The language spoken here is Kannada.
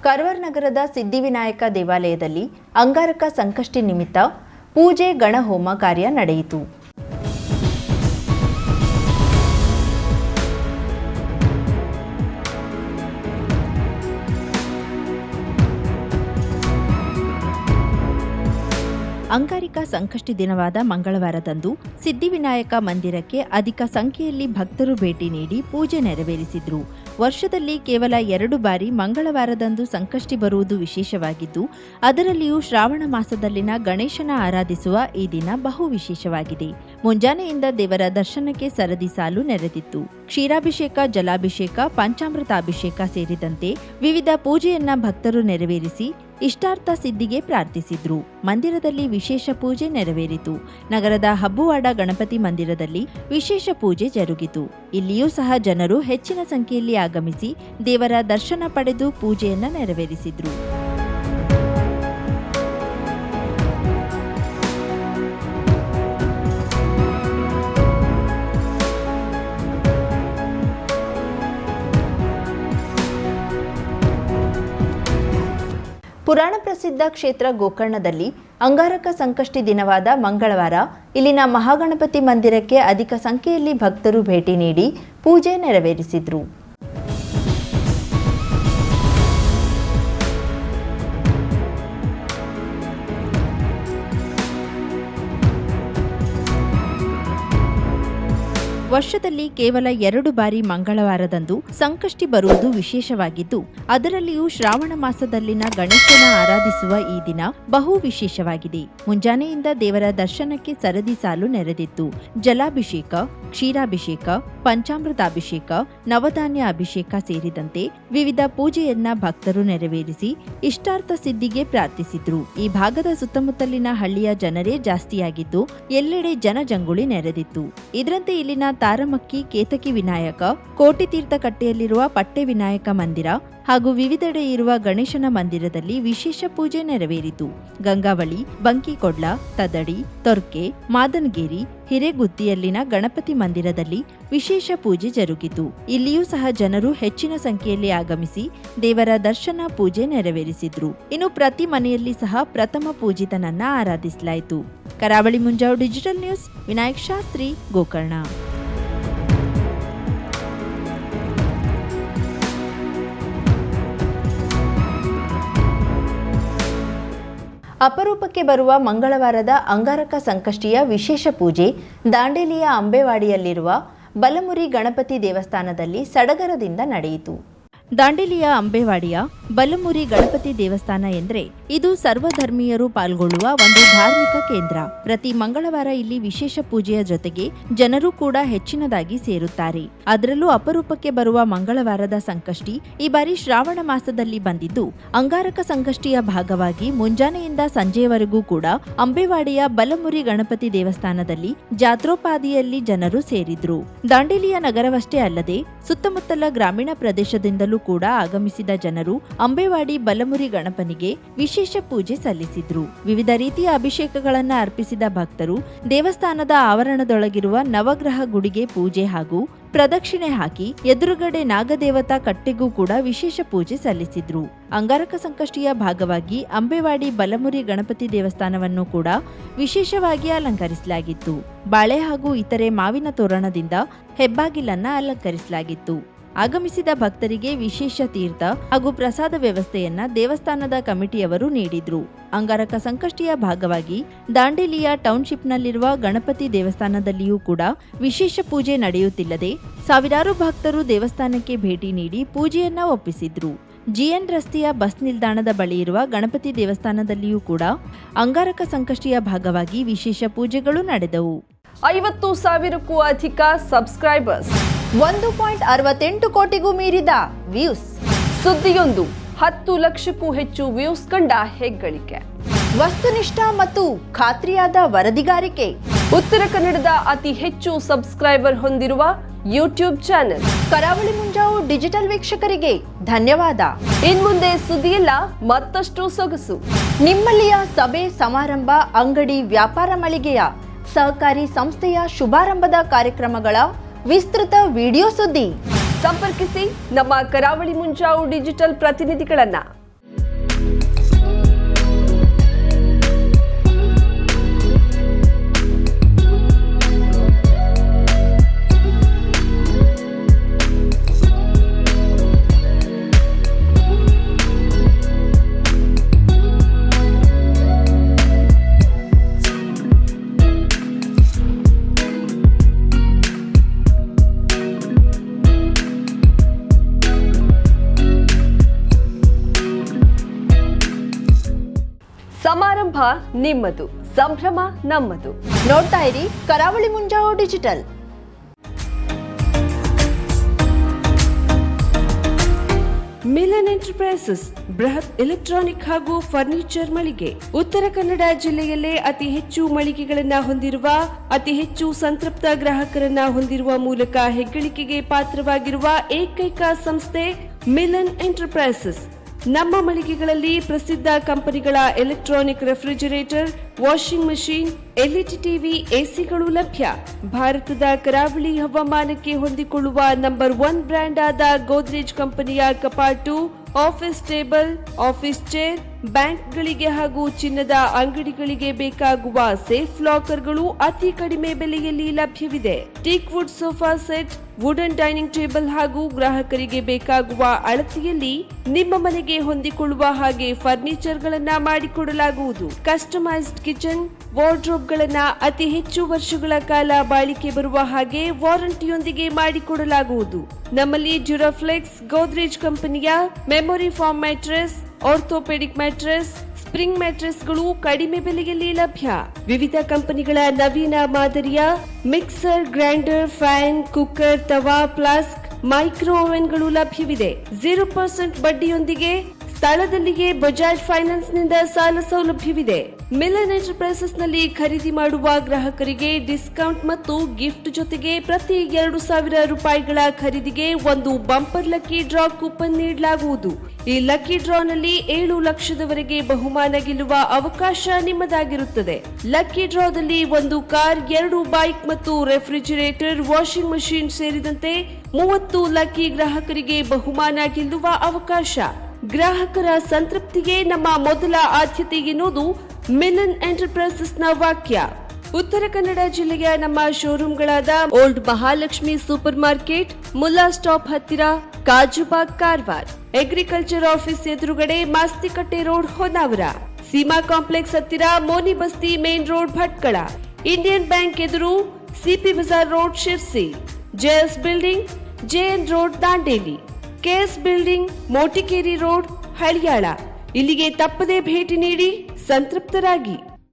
ಕಾರವಾರ ನಗರದ ಸಿದ್ಧಿವಿನಾಯಕ ದೇವಾಲಯದಲ್ಲಿ ಅಂಗಾರಕ ಸಂಕಷ್ಟಿ ನಿಮಿತ್ತ ಪೂಜೆ ಗಣಹೋಮ ಕಾರ್ಯ ನಡೆಯಿತು. ಅಂಗಾರಿಕ ಸಂಕಷ್ಟಿ ದಿನವಾದ ಮಂಗಳವಾರದಂದು ಸಿದ್ಧಿವಿನಾಯಕ ಮಂದಿರಕ್ಕೆ ಅಧಿಕ ಸಂಖ್ಯೆಯಲ್ಲಿ ಭಕ್ತರು ಭೇಟಿ ನೀಡಿ ಪೂಜೆ ನೆರವೇರಿಸಿದ್ರು. ವರ್ಷದಲ್ಲಿ ಕೇವಲ 2 ಬಾರಿ ಮಂಗಳವಾರದಂದು ಸಂಕಷ್ಟಿ ಬರುವುದು ವಿಶೇಷವಾಗಿದ್ದು, ಅದರಲ್ಲಿಯೂ ಶ್ರಾವಣ ಮಾಸದಲ್ಲಿನ ಗಣೇಶನ ಆರಾಧಿಸುವ ಈ ದಿನ ಬಹು ವಿಶೇಷವಾಗಿದೆ. ಮುಂಜಾನೆಯಿಂದ ದೇವರ ದರ್ಶನಕ್ಕೆ ಸರದಿ ಸಾಲು ನೆರೆದಿತ್ತು. ಕ್ಷೀರಾಭಿಷೇಕ, ಜಲಾಭಿಷೇಕ, ಪಂಚಾಮೃತಾಭಿಷೇಕ ಸೇರಿದಂತೆ ವಿವಿಧ ಪೂಜೆಯನ್ನ ಭಕ್ತರು ನೆರವೇರಿಸಿ ಇಷ್ಟಾರ್ಥ ಸಿದ್ಧಿಗೆ ಪ್ರಾರ್ಥಿಸಿದ್ರು. ಮಂದಿರದಲ್ಲಿ ವಿಶೇಷ ಪೂಜೆ ನೆರವೇರಿತು. ನಗರದ ಹಬ್ಬುವಾಡ ಗಣಪತಿ ಮಂದಿರದಲ್ಲಿ ವಿಶೇಷ ಪೂಜೆ ಜರುಗಿತು. ಇಲ್ಲಿಯೂ ಸಹ ಜನರು ಹೆಚ್ಚಿನ ಸಂಖ್ಯೆಯಲ್ಲಿ ಆಗಮಿಸಿ ದೇವರ ದರ್ಶನ ಪಡೆದು ಪೂಜೆಯನ್ನ ನೆರವೇರಿಸಿದ್ರು. ಪುರಾಣ ಪ್ರಸಿದ್ಧ ಕ್ಷೇತ್ರ ಗೋಕರ್ಣದಲ್ಲಿ ಅಂಗಾರಕ ಸಂಕಷ್ಟಿ ದಿನವಾದ ಮಂಗಳವಾರ ಇಲ್ಲಿನ ಮಹಾಗಣಪತಿ ಮಂದಿರಕ್ಕೆ ಅಧಿಕ ಸಂಖ್ಯೆಯಲ್ಲಿ ಭಕ್ತರು ಭೇಟಿ ನೀಡಿ ಪೂಜೆ ನೆರವೇರಿಸಿದ್ರು. ವರ್ಷದಲ್ಲಿ ಕೇವಲ 2 ಬಾರಿ ಮಂಗಳವಾರದಂದು ಸಂಕಷ್ಟಿ ಬರುವುದು ವಿಶೇಷವಾಗಿದ್ದು, ಅದರಲ್ಲಿಯೂ ಶ್ರಾವಣ ಮಾಸದಲ್ಲಿನ ಗಣೇಶನ ಆರಾಧಿಸುವ ಈ ದಿನ ಬಹು ವಿಶೇಷವಾಗಿದೆ. ಮುಂಜಾನೆಯಿಂದ ದೇವರ ದರ್ಶನಕ್ಕೆ ಸರದಿ ಸಾಲು ನೆರೆದಿತ್ತು. ಜಲಾಭಿಷೇಕ, ಕ್ಷೀರಾಭಿಷೇಕ, ಪಂಚಾಮೃತಾಭಿಷೇಕ, ನವಧಾನ್ಯ ಅಭಿಷೇಕ ಸೇರಿದಂತೆ ವಿವಿಧ ಪೂಜೆಯನ್ನ ಭಕ್ತರು ನೆರವೇರಿಸಿ ಇಷ್ಟಾರ್ಥ ಸಿದ್ಧಿಗೆ ಪ್ರಾರ್ಥಿಸಿದ್ರು. ಈ ಭಾಗದ ಸುತ್ತಮುತ್ತಲಿನ ಹಳ್ಳಿಯ ಜನರೇ ಜಾಸ್ತಿಯಾಗಿದ್ದು, ಎಲ್ಲೆಡೆ ಜನಜಂಗುಳಿ ನೆರೆದಿತ್ತು. ಇದರಂತೆ ಇಲ್ಲಿನ ತಾರಮಕ್ಕಿ, ಕೇತಕಿ ವಿನಾಯಕ, ಕೋಟಿತೀರ್ಥ ಕಟ್ಟೆಯಲ್ಲಿರುವ ಪಟ್ಟೆ ವಿನಾಯಕ ಮಂದಿರ ಹಾಗೂ ವಿವಿಧೆಡೆ ಇರುವ ಗಣೇಶನ ಮಂದಿರದಲ್ಲಿ ವಿಶೇಷ ಪೂಜೆ ನೆರವೇರಿತು. ಗಂಗಾವಳಿ, ಬಂಕಿಕೊಡ್ಲ, ತದಡಿ, ತೊರ್ಕೆ, ಮಾದನಗೇರಿ, ಹಿರೇಗುತ್ತಿಯಲ್ಲಿನ ಗಣಪತಿ ಮಂದಿರದಲ್ಲಿ ವಿಶೇಷ ಪೂಜೆ ಜರುಗಿತು. ಇಲ್ಲಿಯೂ ಸಹ ಜನರು ಹೆಚ್ಚಿನ ಸಂಖ್ಯೆಯಲ್ಲಿ ಆಗಮಿಸಿ ದೇವರ ದರ್ಶನ, ಪೂಜೆ ನೆರವೇರಿಸಿದ್ರು. ಇನ್ನು ಪ್ರತಿ ಮನೆಯಲ್ಲಿ ಸಹ ಪ್ರಥಮ ಪೂಜಿತನನ್ನ ಆರಾಧಿಸಲಾಯಿತು. ಕರಾವಳಿ ಮುಂಜಾವು ಡಿಜಿಟಲ್ ನ್ಯೂಸ್, ವಿನಾಯಕ್ ಶಾಸ್ತ್ರಿ, ಗೋಕರ್ಣ. ಅಪರೂಪಕ್ಕೆ ಬರುವ ಮಂಗಳವಾರದ ಅಂಗಾರಕ ಸಂಕಷ್ಟಿಯ ವಿಶೇಷ ಪೂಜೆ ದಾಂಡೇಲಿಯ ಅಂಬೇವಾಡಿಯಲ್ಲಿರುವ ಬಲಮುರಿ ಗಣಪತಿ ದೇವಸ್ಥಾನದಲ್ಲಿ ಸಡಗರದಿಂದ ನಡೆಯಿತು. ದಾಂಡೇಲಿಯ ಅಂಬೇವಾಡಿಯ ಬಲಮುರಿ ಗಣಪತಿ ದೇವಸ್ಥಾನ ಎಂದರೆ ಇದು ಸರ್ವಧರ್ಮೀಯರು ಪಾಲ್ಗೊಳ್ಳುವ ಒಂದು ಧಾರ್ಮಿಕ ಕೇಂದ್ರ. ಪ್ರತಿ ಮಂಗಳವಾರ ಇಲ್ಲಿ ವಿಶೇಷ ಪೂಜೆಯ ಜೊತೆಗೆ ಜನರು ಕೂಡ ಹೆಚ್ಚಿನದಾಗಿ ಸೇರುತ್ತಾರೆ. ಅದರಲ್ಲೂ ಅಪರೂಪಕ್ಕೆ ಬರುವ ಮಂಗಳವಾರದ ಸಂಕಷ್ಟಿ ಈ ಬಾರಿ ಶ್ರಾವಣ ಮಾಸದಲ್ಲಿ ಬಂದಿದ್ದು, ಅಂಗಾರಕ ಸಂಕಷ್ಟಿಯ ಭಾಗವಾಗಿ ಮುಂಜಾನೆಯಿಂದ ಸಂಜೆಯವರೆಗೂ ಕೂಡ ಅಂಬೇವಾಡಿಯ ಬಲಮುರಿ ಗಣಪತಿ ದೇವಸ್ಥಾನದಲ್ಲಿ ಜಾತ್ರೋಪಾದಿಯಲ್ಲಿ ಜನರು ಸೇರಿದ್ರು. ದಾಂಡೇಲಿಯ ನಗರವಷ್ಟೇ ಅಲ್ಲದೆ ಸುತ್ತಮುತ್ತಲ ಗ್ರಾಮೀಣ ಪ್ರದೇಶದಿಂದಲೂ ಕೂಡ ಆಗಮಿಸಿದ ಜನರು ಅಂಬೇವಾಡಿ ಬಲಮುರಿ ಗಣಪನಿಗೆ ವಿಶೇಷ ಪೂಜೆ ಸಲ್ಲಿಸಿದ್ರು. ವಿವಿಧ ರೀತಿಯ ಅಭಿಷೇಕಗಳನ್ನು ಅರ್ಪಿಸಿದ ಭಕ್ತರು ದೇವಸ್ಥಾನದ ಆವರಣದೊಳಗಿರುವ ನವಗ್ರಹ ಗುಡಿಗೆ ಪೂಜೆ ಹಾಗೂ ಪ್ರದಕ್ಷಿಣೆ ಹಾಕಿ ಎದುರುಗಡೆ ನಾಗದೇವತಾ ಕಟ್ಟೆಗೂ ಕೂಡ ವಿಶೇಷ ಪೂಜೆ ಸಲ್ಲಿಸಿದ್ರು. ಅಂಗಾರಕ ಸಂಕಷ್ಟಿಯ ಭಾಗವಾಗಿ ಅಂಬೇವಾಡಿ ಬಲಮುರಿ ಗಣಪತಿ ದೇವಸ್ಥಾನವನ್ನು ಕೂಡ ವಿಶೇಷವಾಗಿ ಅಲಂಕರಿಸಲಾಗಿತ್ತು. ಬಾಳೆ ಹಾಗೂ ಇತರೆ ಮಾವಿನ ತೋರಣದಿಂದ ಹೆಬ್ಬಾಗಿಲನ್ನ ಅಲಂಕರಿಸಲಾಗಿತ್ತು. ಆಗಮಿಸಿದ ಭಕ್ತರಿಗೆ ವಿಶೇಷ ತೀರ್ಥ ಹಾಗೂ ಪ್ರಸಾದ ವ್ಯವಸ್ಥೆಯನ್ನ ದೇವಸ್ಥಾನದ ಕಮಿಟಿಯವರು ನೀಡಿದ್ರು. ಅಂಗಾರಕ ಸಂಕಷ್ಟಿಯ ಭಾಗವಾಗಿ ದಾಂಡೇಲಿಯ ಟೌನ್ಶಿಪ್ನಲ್ಲಿರುವ ಗಣಪತಿ ದೇವಸ್ಥಾನದಲ್ಲಿಯೂ ಕೂಡ ವಿಶೇಷ ಪೂಜೆ ನಡೆಯುತ್ತಿಲ್ಲದೆ ಸಾವಿರಾರು ಭಕ್ತರು ದೇವಸ್ಥಾನಕ್ಕೆ ಭೇಟಿ ನೀಡಿ ಪೂಜೆಯನ್ನ ಒಪ್ಪಿಸಿದ್ರು. ಜಿಎನ್ ರಸ್ತೆಯ ಬಸ್ ನಿಲ್ದಾಣದ ಬಳಿ ಇರುವ ಗಣಪತಿ ದೇವಸ್ಥಾನದಲ್ಲಿಯೂ ಕೂಡ ಅಂಗಾರಕ ಸಂಕಷ್ಟಿಯ ಭಾಗವಾಗಿ ವಿಶೇಷ ಪೂಜೆಗಳು ನಡೆದವು. 50,000ಕ್ಕೂ ಅಧಿಕ ಸಬ್ಸ್ಕ್ರೈಬರ್ಸ್, 1.68 ಕೋಟಿಗೂ ಮೀರಿದ ವ್ಯೂಸ್, ಸುದ್ದಿಯೊಂದು 10 ಲಕ್ಷಕ್ಕೂ ಹೆಚ್ಚು ವ್ಯೂಸ್ ಕಂಡ ಹೆಗ್ಗಳಿಕೆ, ವಸ್ತುನಿಷ್ಠ ಮತ್ತು ಖಾತ್ರಿಯಾದ ವರದಿಗಾರಿಕೆ, ಉತ್ತರ ಕನ್ನಡದ ಅತಿ ಹೆಚ್ಚು ಸಬ್ಸ್ಕ್ರೈಬರ್ ಹೊಂದಿರುವ ಯೂಟ್ಯೂಬ್ ಚಾನೆಲ್ ಕರಾವಳಿ ಮುಂಜಾವು ಡಿಜಿಟಲ್ ವೀಕ್ಷಕರಿಗೆ ಧನ್ಯವಾದ. ಇನ್ಮುಂದೆ ಸುದ್ದಿಯೆಲ್ಲ ಮತ್ತಷ್ಟು ಸೊಗಸು. ನಿಮ್ಮಲ್ಲಿಯ ಸಭೆ, ಸಮಾರಂಭ, ಅಂಗಡಿ, ವ್ಯಾಪಾರ ಮಳಿಗೆಯ ಸಹಕಾರಿ ಸಂಸ್ಥೆಯ ಶುಭಾರಂಭದ ಕಾರ್ಯಕ್ರಮಗಳ ವಿಸ್ತೃತ ವಿಡಿಯೋ ಸುದ್ದಿ ಸಂಪರ್ಕಿಸಿ ನಮ್ಮ ಕರಾವಳಿ ಮುಂಜಾವು ಡಿಜಿಟಲ್ ಪ್ರತಿನಿಧಿಗಳನ್ನ. ಸಮಾರಂಭ ನಿಮ್ಮದು, ಸಂಭ್ರಮ ನಮ್ಮದು. ನೋಡ್ತಾ ಇರಿ ಕರಾವಳಿ ಮುಂಜಾವು ಡಿಜಿಟಲ್. ಮಿಲನ್ ಎಂಟರ್ಪ್ರೈಸಸ್ ಬೃಹತ್ ಎಲೆಕ್ಟ್ರಾನಿಕ್ ಹಾಗೂ ಫರ್ನಿಚರ್ ಮಳಿಗೆ. ಉತ್ತರ ಕನ್ನಡ ಜಿಲ್ಲೆಯಲ್ಲೇ ಅತಿ ಹೆಚ್ಚು ಮಳಿಗೆಗಳನ್ನ ಹೊಂದಿರುವ, ಅತಿ ಹೆಚ್ಚು ಸಂತೃಪ್ತ ಗ್ರಾಹಕರನ್ನ ಹೊಂದಿರುವ ಮೂಲಕ ಹೆಗ್ಗಳಿಕೆಗೆ ಪಾತ್ರವಾಗಿರುವ ಏಕೈಕ ಸಂಸ್ಥೆ ಮಿಲನ್ ಎಂಟರ್ಪ್ರೈಸಸ್. ನಮ್ಮ ಮಳಿಗೆಗಳಲ್ಲಿ ಪ್ರಸಿದ್ಧ ಕಂಪನಿಗಳ electronic refrigerator, washing machine, LED TV, ಎಸಿಗಳು ಲಭ್ಯ. ಭಾರತದ ಕರಾವಳಿ ಹವಾಮಾನಕ್ಕೆ ಹೊಂದಿಕೊಳ್ಳುವ ನಂಬರ್ 1 ಬ್ರ್ಯಾಂಡ್ ಆದ ಗೋದ್ರೇಜ್ ಕಂಪನಿಯ ಕಪಾಟು, ಆಫೀಸ್ ಟೇಬಲ್, ಆಫೀಸ್ ಚೇರ್, ಬ್ಯಾಂಕ್ಗಳಿಗೆ ಹಾಗೂ ಚಿನ್ನದ ಅಂಗಡಿಗಳಿಗೆ ಬೇಕಾಗುವ ಸೇಫ್ ಲಾಕರ್ಗಳು ಅತಿ ಕಡಿಮೆ ಬೆಲೆಯಲ್ಲಿ ಲಭ್ಯವಿದೆ. Teak wood sofa set, wooden dining table ಹಾಗೂ ಗ್ರಾಹಕರಿಗೆ ಬೇಕಾಗುವ ಅಳತೆಯಲ್ಲಿ ನಿಮ್ಮ ಮನೆಗೆ ಹೊಂದಿಕೊಳ್ಳುವ ಹಾಗೆ ಫರ್ನಿಚರ್ ಗಳನ್ನ ಮಾಡಿಕೊಡಲಾಗುವುದು. ಕಸ್ಟಮೈಸ್ಡ್ ಕಿಚನ್, ವಾರ್ಡ್ರೋಬ್ ಗಳನ್ನ ಅತಿ ಹೆಚ್ಚು ವರ್ಷಗಳ ಕಾಲ ಬಾಳಿಕೆ ಬರುವ ಹಾಗೆ ವಾರಂಟಿಯೊಂದಿಗೆ ಮಾಡಿಕೊಡಲಾಗುವುದು. ನಮ್ಮಲ್ಲಿ ಡ್ಯೂರಾಫ್ಲೆಕ್ಸ್, ಗೋದ್ರೇಜ್ ಕಂಪನಿಯ memory foam mattress, orthopedic mattress, spring ಮ್ಯಾಟ್ರೆಸ್ಗಳು ಕಡಿಮೆ ಬೆಲೆಯಲ್ಲಿ ಲಭ್ಯ. ವಿವಿಧ ಕಂಪನಿಗಳ ನವೀನ ಮಾದರಿಯ ಮಿಕ್ಸರ್, ಗ್ರೈಂಡರ್, ಫ್ಯಾನ್, ಕುಕ್ಕರ್, ತವಾ, ಫ್ಲಾಸ್ಕ್, ಮೈಕ್ರೋ ಓವೆನ್ಗಳು ಲಭ್ಯವಿದೆ. 0% ಬಡ್ಡಿಯೊಂದಿಗೆ ಸ್ಥಳದಲ್ಲಿಯೇ ಬಜಾಜ್ ಫೈನಾನ್ಸ್ ನಿಂದ ಸಾಲ ಸೌಲಭ್ಯವಿದೆ. ಮಿಲನ್ ಎಂಟರ್ಪ್ರೈಸಸ್ ನಲ್ಲಿ ಖರೀದಿ ಮಾಡುವ ಗ್ರಾಹಕರಿಗೆ ಡಿಸ್ಕೌಂಟ್ ಮತ್ತು ಗಿಫ್ಟ್ ಜೊತೆಗೆ ಪ್ರತಿ 2,000 ರೂಪಾಯಿಗಳ ಖರೀದಿಗೆ ಒಂದು ಬಂಪರ್ ಲಕ್ಕಿ ಡ್ರಾ ಕೂಪನ್ ನೀಡಲಾಗುವುದು. ಈ ಲಕ್ಕಿ ಡ್ರಾನಲ್ಲಿ 7 ಲಕ್ಷದವರೆಗೆ ಬಹುಮಾನ ಗೆಲ್ಲುವ ಅವಕಾಶ ನಿಮ್ಮದಾಗಿರುತ್ತದೆ. ಲಕ್ಕಿ ಡ್ರಾದಲ್ಲಿ 1 ಕಾರ್, 2 ಬೈಕ್ ಮತ್ತು ರೆಫ್ರಿಜರೇಟರ್, ವಾಷಿಂಗ್ ಮಷೀನ್ ಸೇರಿದಂತೆ 30 ಲಕ್ಕಿ ಗ್ರಾಹಕರಿಗೆ ಬಹುಮಾನ ಗೆಲ್ಲುವ ಅವಕಾಶ. ಗ್ರಾಹಕರ ಸಂತೃಪ್ತಿಗೆ ನಮ್ಮ ಮೊದಲ ಆದ್ಯತೆ ಎನ್ನುವುದು ಮಿಲನ್ ಎಂಟರ್ಪ್ರೈಸಸ್ ನ ವಾಕ್ಯ. ಉತ್ತರ ಕನ್ನಡ ಜಿಲ್ಲೆಯ ನಮ್ಮ ಶೋರೂಮ್ಗಳಾದ old Mahalakshmi super market, Mulla stop ಹತ್ತಿರ, ಕಾಜುಬಾಗ್, ಕಾರವಾರ, ಅಗ್ರಿಕಲ್ಚರ್ ಆಫೀಸ್ ಎದುರುಗಡೆ, ಮಾಸ್ತಿಕಟ್ಟೆ ರೋಡ್, ಹೊನ್ನಾವರ, ಸೀಮಾ ಕಾಂಪ್ಲೆಕ್ಸ್ ಹತ್ತಿರ, Moni Basti main road, Bhatkal, Indian bank ಎದುರು, CP bazaar road, Sirsi, JS building, JN road, Dandeli, KS building, Motikeri road, Haliyal. ಇಲ್ಲಿಗೆ ತಪ್ಪದೇ ಭೇಟಿ ನೀಡಿ ಸಂತೃಪ್ತರಾಗಿ.